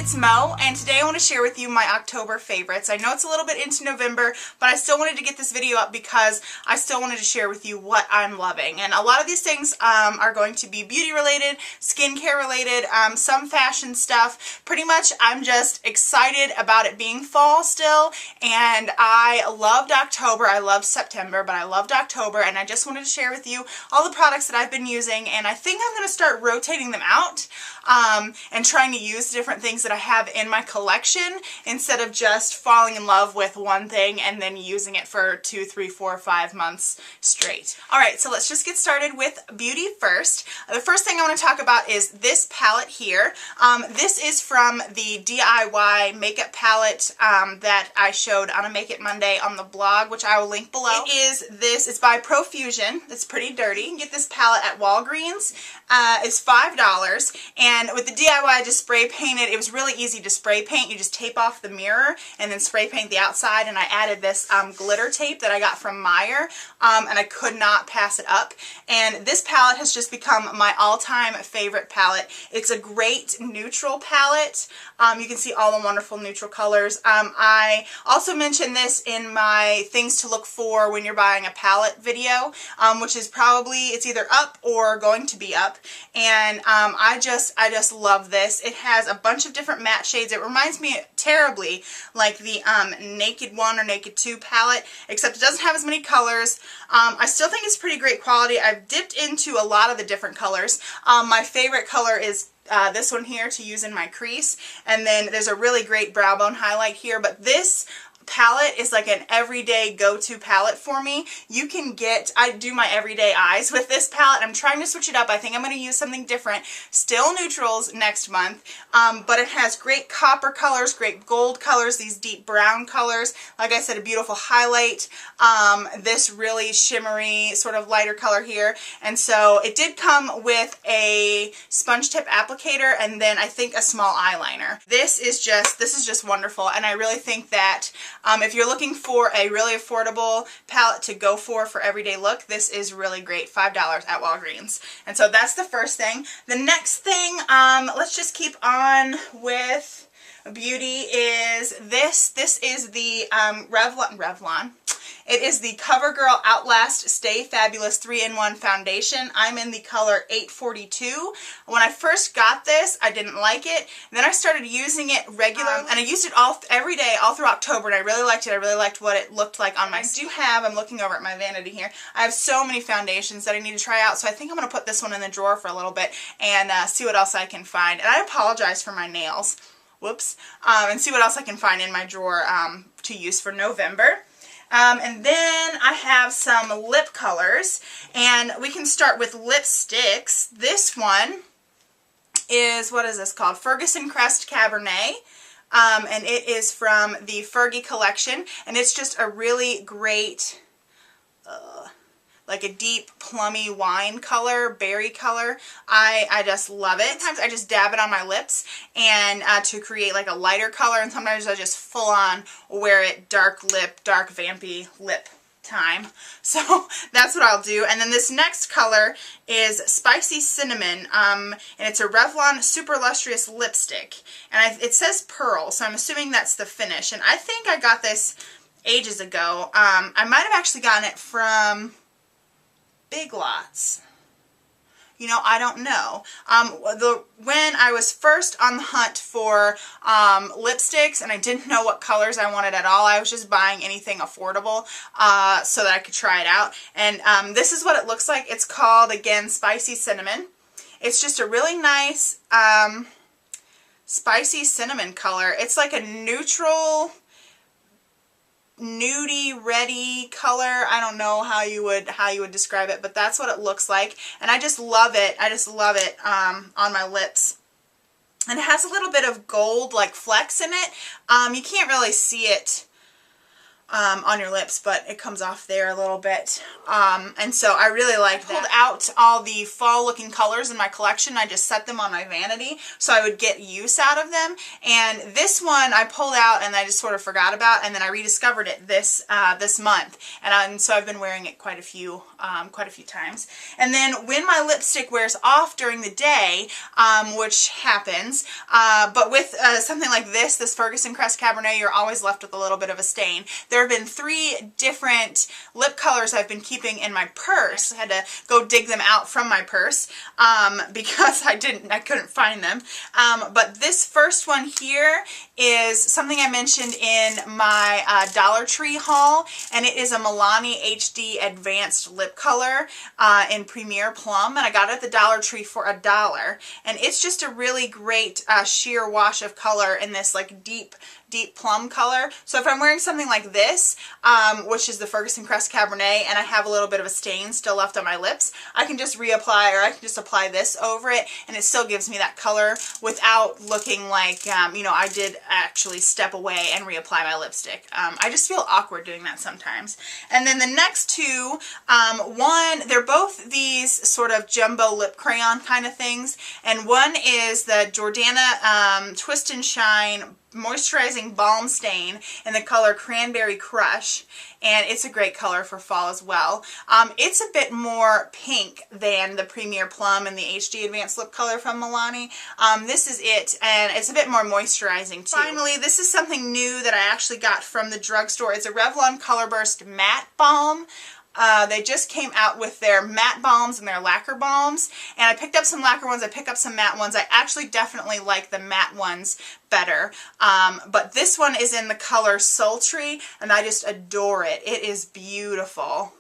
it's Mo, and today I want to share with you my October favorites. I know it's a little bit into November, but I still wanted to get this video up because I still wanted to share with you what I'm loving. And a lot of these things are going to be beauty related, skincare related, some fashion stuff. Pretty much I'm just excited about it being fall still, and I loved October. I loved September, but I loved October, and I just wanted to share with you all the products that I've been using, and I think I'm going to start rotating them out and trying to use different things that I have in my collection instead of just falling in love with one thing and then using it for 2, 3, 4, 5 months straight. Alright, so let's just get started with beauty first. The first thing I want to talk about is this palette here. This is from the DIY makeup palette that I showed on a Make It Monday on the blog, which I will link below. It's by Profusion. It's pretty dirty. You can get this palette at Walgreens. It's $5, and with the DIY I just spray painted. It was really easy to spray paint. You just tape off the mirror and then spray paint the outside, and I added this glitter tape that I got from Meyer, and I could not pass it up. And this palette has just become my all-time favorite palette. It's a great neutral palette. You can see all the wonderful neutral colors. I also mentioned this in my things to look for when you're buying a palette video, which is probably, it's either up or going to be up. And I just love this. It has a bunch of different matte shades. It reminds me terribly like the Naked 1 or Naked 2 palette, except it doesn't have as many colors. I still think it's pretty great quality. I've dipped into a lot of the different colors. My favorite color is this one here to use in my crease, and then there's a really great brow bone highlight here, but this palette is like an everyday go-to palette for me. You can get, I do my everyday eyes with this palette. I'm trying to switch it up. I think I'm going to use something different. Still neutrals next month, but it has great copper colors, great gold colors, these deep brown colors. Like I said, a beautiful highlight, this really shimmery sort of lighter color here. And so it did come with a sponge tip applicator and then I think a small eyeliner. This is just wonderful, and I really think that if you're looking for a really affordable palette to go for everyday look, this is really great. $5 at Walgreens. And so that's the first thing. The next thing, let's just keep on with beauty, is this. This is the Revlon. It is the CoverGirl Outlast Stay Fabulous 3-in-1 Foundation. I'm in the color 842. When I first got this, I didn't like it. Then I started using it regularly, and I used it every day, all through October, and I really liked it. I really liked what it looked like on my skin. I'm looking over at my vanity here. I have so many foundations that I need to try out, so I think I'm going to put this one in the drawer for a little bit and see what else I can find. And I apologize for my nails. Whoops. And see what else I can find in my drawer to use for November. And then I have some lip colors, and we can start with lipsticks. This one is, what is this called? Ferguson Crest Cabernet, and it is from the Fergie collection, and it's just a really great, like a deep plummy wine color, berry color. I just love it. Sometimes I just dab it on my lips and to create like a lighter color, and sometimes I just full on wear it dark vampy lip time. So that's what I'll do. And then this next color is Spicy Cinnamon, and it's a Revlon Super Lustrous Lipstick. And it says Pearl, so I'm assuming that's the finish. And I think I got this ages ago. I might have actually gotten it from Big Lots. You know, I don't know. When I was first on the hunt for lipsticks and I didn't know what colors I wanted at all, I was just buying anything affordable so that I could try it out. And this is what it looks like. It's called, again, Spicy Cinnamon. It's just a really nice spicy cinnamon color. It's like a neutral, nudie reddy color. I don't know how you would describe it, but that's what it looks like, and I just love it. I just love it on my lips. And it has a little bit of gold like flecks in it. You can't really see it on your lips, but it comes off there a little bit. And so I really like that. I pulled out all the fall looking colors in my collection. I just set them on my vanity so I would get use out of them. And this one I pulled out and I just sort of forgot about, and then I rediscovered it this month. And so I've been wearing it quite a few times. And then when my lipstick wears off during the day, which happens, but with something like this Ferguson Crest Cabernet, you're always left with a little bit of a stain. There have been 3 different lip colors I've been keeping in my purse. I had to go dig them out from my purse because I couldn't find them. But this first one here is something I mentioned in my Dollar Tree haul, and it is a Milani HD Advanced Lip Color in Premier Plum, and I got it at the Dollar Tree for $1. And it's just a really great sheer wash of color in this like deep plum color. So if I'm wearing something like this, which is the Ferguson Crest Cabernet, and I have a little bit of a stain still left on my lips, I can just reapply, or I can just apply this over it, and it still gives me that color without looking like, you know, I did actually step away and reapply my lipstick. I just feel awkward doing that sometimes. And then the next two, they're both these sort of jumbo lip crayon kind of things, and one is the Jordana Twist and Shine Moisturizing Balm Stain in the color Cranberry Crush, and it's a great color for fall as well. It's a bit more pink than the Premier Plum and the HD Advanced Lip Color from Milani. This is it, and it's a bit more moisturizing too. Finally, this is something new that I actually got from the drugstore. It's a Revlon Color Burst Matte Balm. They just came out with their matte balms and their lacquer balms, and I picked up some lacquer ones, I picked up some matte ones. I actually definitely like the matte ones better, but this one is in the color Sultry, and I just adore it. It is beautiful,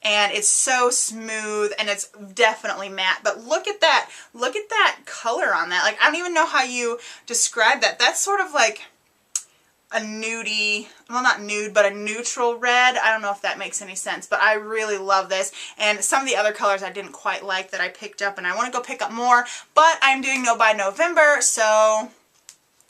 and it's so smooth, and it's definitely matte, but look at that color on that. Like, I don't even know how you describe that. That's sort of like a nudie, well, not nude, but a neutral red. I don't know if that makes any sense, but I really love this. And some of the other colors I didn't quite like that I picked up, and I want to go pick up more, but I'm doing no by November, so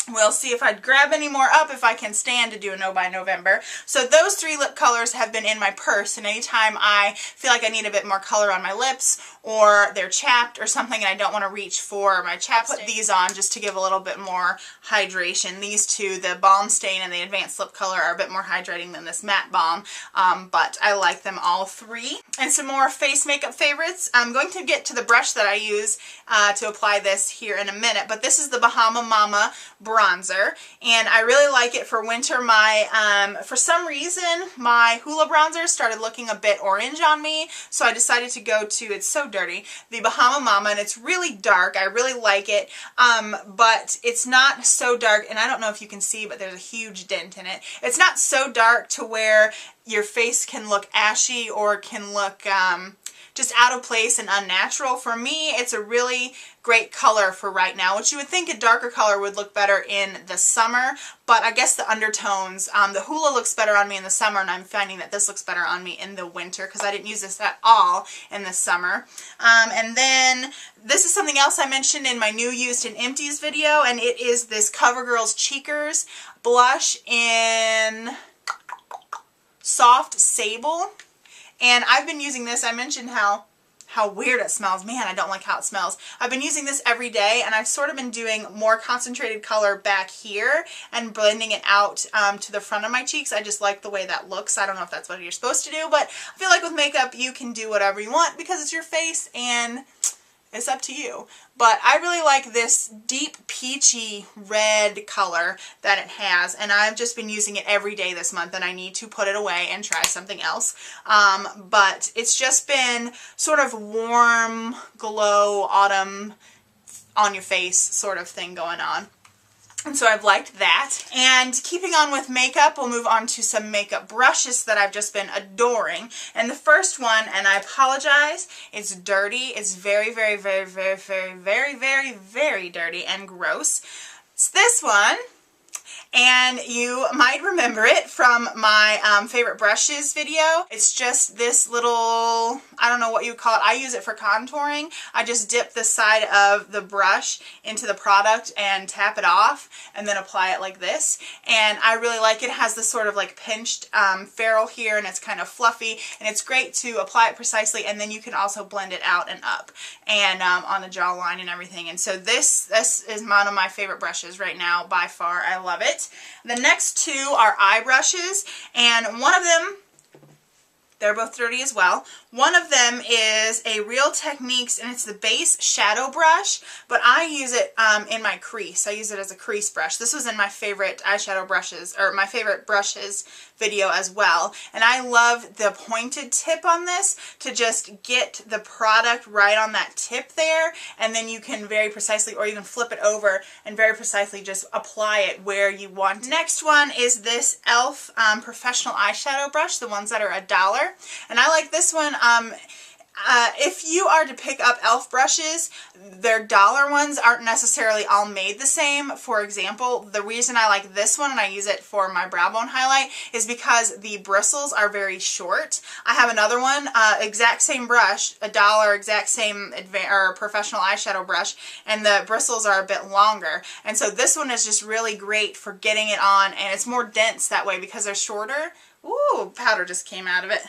we'll see if I'd grab any more up if I can stand to do a no by November. So those 3 lip colors have been in my purse, and anytime I feel like I need a bit more color on my lips, or they're chapped or something and I don't want to reach for my chapstick, put these on just to give a little bit more hydration. These two, the Balm Stain and the Advanced Lip Color, are a bit more hydrating than this matte balm, but I like them all 3. And some more face makeup favorites. I'm going to get to the brush that I use to apply this here in a minute, but this is the Bahama Mama bronzer, and I really like it for winter. For some reason, my Hoola bronzer started looking a bit orange on me, so I decided to go to, it's so dirty, the Bahama Mama, and it's really dark. I really like it, but it's not so dark, and I don't know if you can see, but there's a huge dent in it. It's not so dark to where your face can look ashy or can look just out of place and unnatural. For me, it's a really great color for right now, which you would think a darker color would look better in the summer, but I guess the undertones, the Hoola looks better on me in the summer, and I'm finding that this looks better on me in the winter because I didn't use this at all in the summer. And then this is something else I mentioned in my new used and empties video, and it is this CoverGirl's Cheekers blush in Soft Sable. And I've been using this. I mentioned how weird it smells. Man, I don't like how it smells. I've been using this every day, and I've sort of been doing more concentrated color back here and blending it out to the front of my cheeks. I just like the way that looks. I don't know if that's what you're supposed to do, but I feel like with makeup you can do whatever you want because it's your face and it's up to you. But I really like this deep peachy red color that it has, and I've just been using it every day this month, and I need to put it away and try something else. But it's just been sort of warm, glow, autumn on your face sort of thing going on. And so I've liked that. And keeping on with makeup, we'll move on to some makeup brushes that I've just been adoring. And the first one, and I apologize, it's dirty. It's very, very, very, very, very, very, very, very dirty and gross. It's this one. and you might remember it from my favorite brushes video. It's just this little, I don't know what you would call it. I use it for contouring. I just dip the side of the brush into the product and tap it off and then apply it like this. And I really like it. It has this sort of like pinched ferrule here, and it's kind of fluffy, and it's great to apply it precisely, and then you can also blend it out and up and on the jawline and everything. And so this is one of my favorite brushes right now by far. I love it. The next two are eye brushes, and one of them, they're both dirty as well. One of them is a Real Techniques, and it's the base shadow brush, but I use it in my crease. I use it as a crease brush. This was in my favorite eyeshadow brushes, or my favorite brushes video as well. And I love the pointed tip on this to just get the product right on that tip there, and then you can very precisely, or even flip it over and very precisely just apply it where you want. Next one is this e.l.f. Professional eyeshadow brush, the ones that are $1. And I like this one. If you are to pick up e.l.f. brushes, their dollar ones aren't necessarily all made the same. For example, the reason I like this one and I use it for my brow bone highlight is because the bristles are very short. I have another one, exact same brush, $1, exact same professional eyeshadow brush, and the bristles are a bit longer. And so this one is just really great for getting it on, and it's more dense that way because they're shorter. Ooh, powder just came out of it.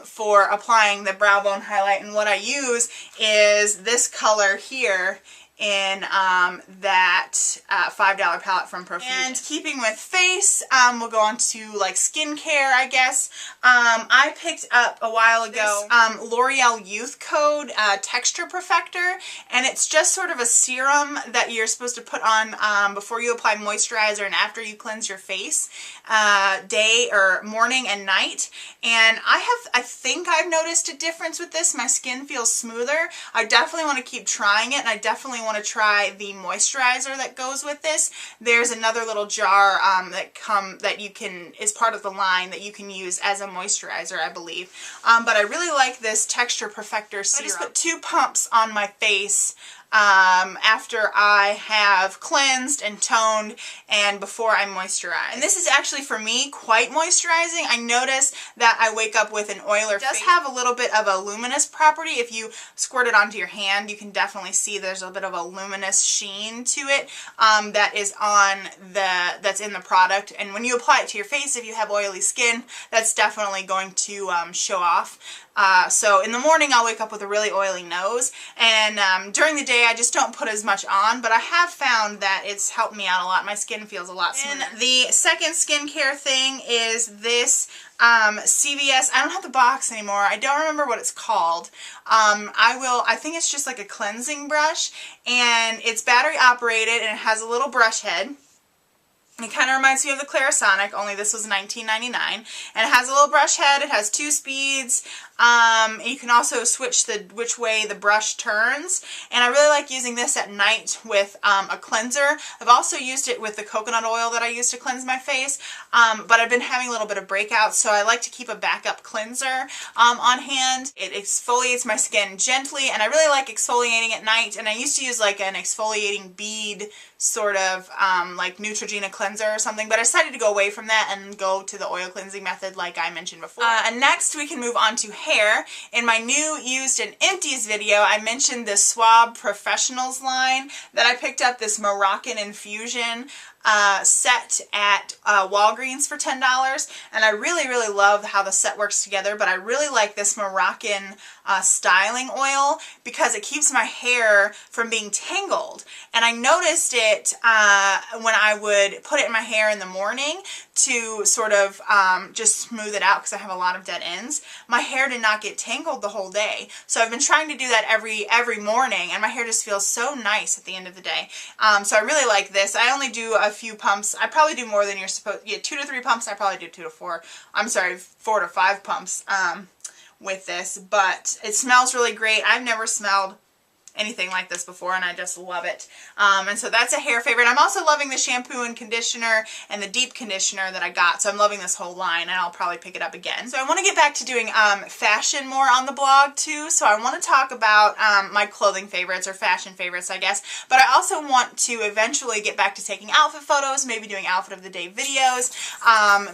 For applying the brow bone highlight, and what I use is this color here in that $5 palette from Profusion. And keeping with face, we'll go on to like skincare, I guess. I picked up a while ago L'Oreal Youth Code Texture Perfector, and it's just sort of a serum that you're supposed to put on before you apply moisturizer and after you cleanse your face, day or morning and night. And I think I've noticed a difference with this. My skin feels smoother. I definitely want to keep trying it, and I definitely want to try the moisturizer that goes with this. There's another little jar that you can, is part of the line that you can use as a moisturizer, I believe. But I really like this Texture Perfector serum. I just put 2 pumps on my face after I have cleansed and toned and before I moisturize. And this is actually, for me, quite moisturizing. I notice that I wake up with an oiler face. It does have a little bit of a luminous property. If you squirt it onto your hand, you can definitely see there's a bit of a luminous sheen to it that is that's in the product. And when you apply it to your face, if you have oily skin, that's definitely going to show off. So in the morning I'll wake up with a really oily nose, and during the day I just don't put as much on, but I have found that it's helped me out a lot. My skin feels a lot smoother. And the second skincare thing is this CVS. I don't have the box anymore. I don't remember what it's called. I think it's just like a cleansing brush, and it's battery operated, and it has a little brush head. It kind of reminds me of the Clarisonic, only this was $19.99. And it has a little brush head. It has 2 speeds. You can also switch which way the brush turns. And I really like using this at night with a cleanser. I've also used it with the coconut oil that I use to cleanse my face. But I've been having a little bit of breakouts, so I like to keep a backup cleanser on hand. It exfoliates my skin gently, and I really like exfoliating at night. And I used to use like an exfoliating bead sort of like Neutrogena cleanser or something, but I decided to go away from that and go to the oil cleansing method like I mentioned before. And next we can move on to hair. In my new, used, and empties video, I mentioned the Swab Professionals line that I picked up, this Moroccan Infusion set at Walgreens for $10, and I really love how the set works together. But I really like this Moroccan styling oil because it keeps my hair from being tangled, and I noticed it when I would put it in my hair in the morning to sort of just smooth it out because I have a lot of dead ends. My hair did not get tangled the whole day, so I've been trying to do that every morning, and my hair just feels so nice at the end of the day. So I really like this. I only do a few pumps. I probably do more than you're supposed. Yeah, 2 to 3 pumps. I probably do 2 to 4. I'm sorry, 4 to 5 pumps with this, but it smells really great. I've never smelled anything like this before, and I just love it. And so that's a hair favorite. I'm also loving the shampoo and conditioner and the deep conditioner that I got, so I'm loving this whole line, and I'll probably pick it up again. So I want to get back to doing fashion more on the blog too, so I want to talk about my clothing favorites, or fashion favorites I guess, but I also want to eventually get back to taking outfit photos, maybe doing outfit of the day videos,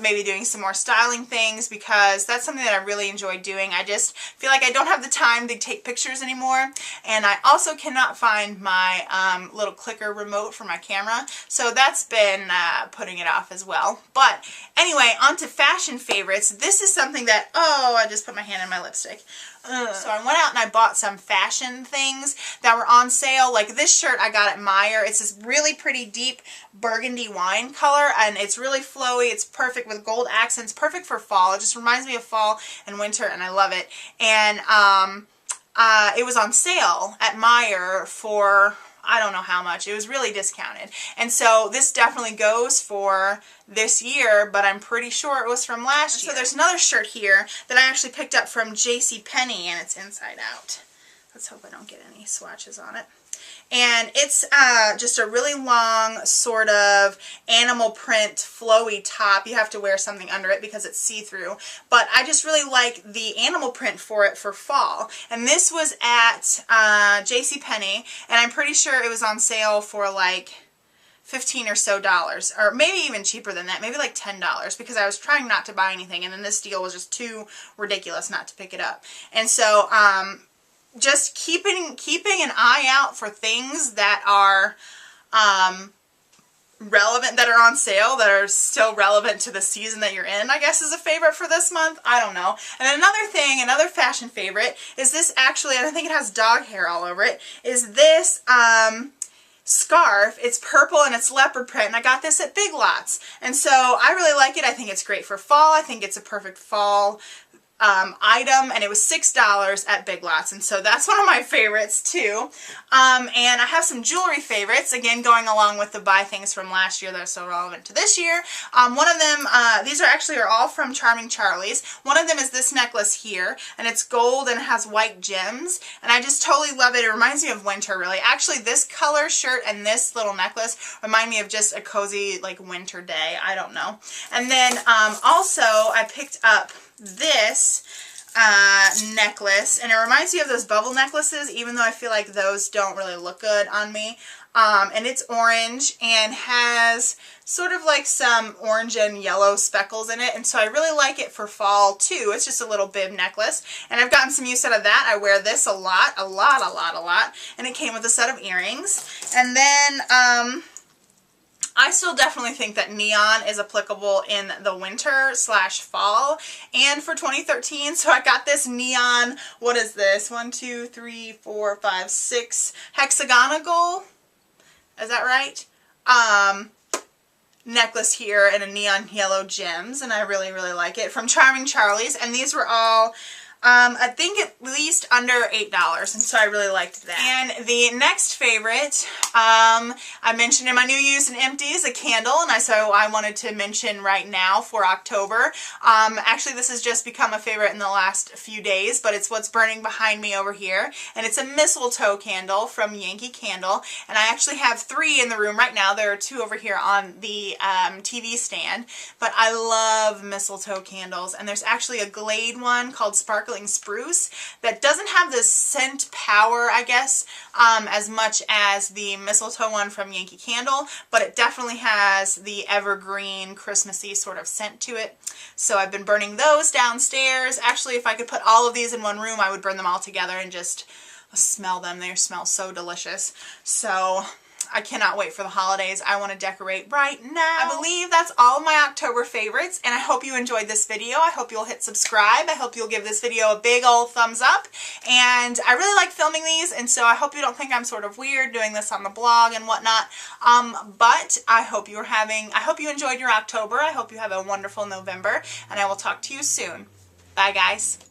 maybe doing some more styling things, because that's something that I really enjoy doing. I just feel like I don't have the time to take pictures anymore, and I also cannot find my little clicker remote for my camera, so that's been putting it off as well. But anyway, on to fashion favorites. This is something that, oh, I just put my hand in my lipstick. So I went out and I bought some fashion things that were on sale. Like this shirt I got at Meijer. It's this really pretty deep burgundy wine color, and it's really flowy. It's perfect with gold accents, perfect for fall. It just reminds me of fall and winter, and I love it. And it was on sale at Meijer for, I don't know how much. It was really discounted. And so this definitely goes for this year, but I'm pretty sure it was from last year. So there's another shirt here that I actually picked up from JCPenney, and it's inside out. Let's hope I don't get any swatches on it. And it's just a really long sort of animal print flowy top. You have to wear something under it because it's see-through. But I just really like the animal print for it for fall. And this was at JCPenney, and I'm pretty sure it was on sale for like $15 or so, or maybe even cheaper than that, maybe like $10, because I was trying not to buy anything, and then this deal was just too ridiculous not to pick it up. And so just keeping an eye out for things that are relevant, that are on sale, that are still relevant to the season that you're in, I guess is a favorite for this month. I don't know. And another thing, another fashion favorite, is this actually, and I think it has dog hair all over it, is this scarf. It's purple and it's leopard print, and I got this at Big Lots. And so I really like it. I think it's great for fall. I think it's a perfect fall item, and it was $6 at Big Lots, and so that's one of my favorites too. And I have some jewelry favorites, again going along with the buy things from last year that are so relevant to this year. One of them, these are all from Charming Charlie's. One of them is this necklace here, and it's gold and it has white gems, and I just totally love it. It reminds me of winter, really. Actually, this color shirt and this little necklace remind me of just a cozy, like, winter day. I don't know. And then also I picked up this necklace, and it reminds me of those bubble necklaces, even though I feel like those don't really look good on me. And it's orange and has sort of like some orange and yellow speckles in it, and so I really like it for fall too. It's just a little bib necklace, and I've gotten some use out of that. I wear this a lot, and it came with a set of earrings. And then I still definitely think that neon is applicable in the winter / fall and for 2013. So I got this neon, what is this? 1, 2, 3, 4, 5, 6 hexagonal, is that right? Necklace here in a neon yellow gems, and I really like it, from Charming Charlie's, and these were all I think at least under $8, and so I really liked that. And the next favorite, I mentioned in my new Use and Empties, a candle, and so I wanted to mention right now for October. Actually, this has just become a favorite in the last few days, but it's what's burning behind me over here, and it's a mistletoe candle from Yankee Candle, and I actually have 3 in the room right now. There are 2 over here on the TV stand, but I love mistletoe candles, and there's actually a Glade one called Sparkling Spruce that doesn't have the scent power, I guess, as much as the mistletoe one from Yankee Candle, but it definitely has the evergreen Christmassy sort of scent to it. So I've been burning those downstairs. Actually, if I could put all of these in one room, I would burn them all together and just smell them. They smell so delicious. So I cannot wait for the holidays. I want to decorate right now. I believe that's all of my October favorites, and I hope you enjoyed this video. I hope you'll hit subscribe. I hope you'll give this video a big old thumbs up. And I really like filming these, and so I hope you don't think I'm sort of weird doing this on the blog and whatnot. But I hope you enjoyed your October. I hope you have a wonderful November, and I will talk to you soon. Bye, guys.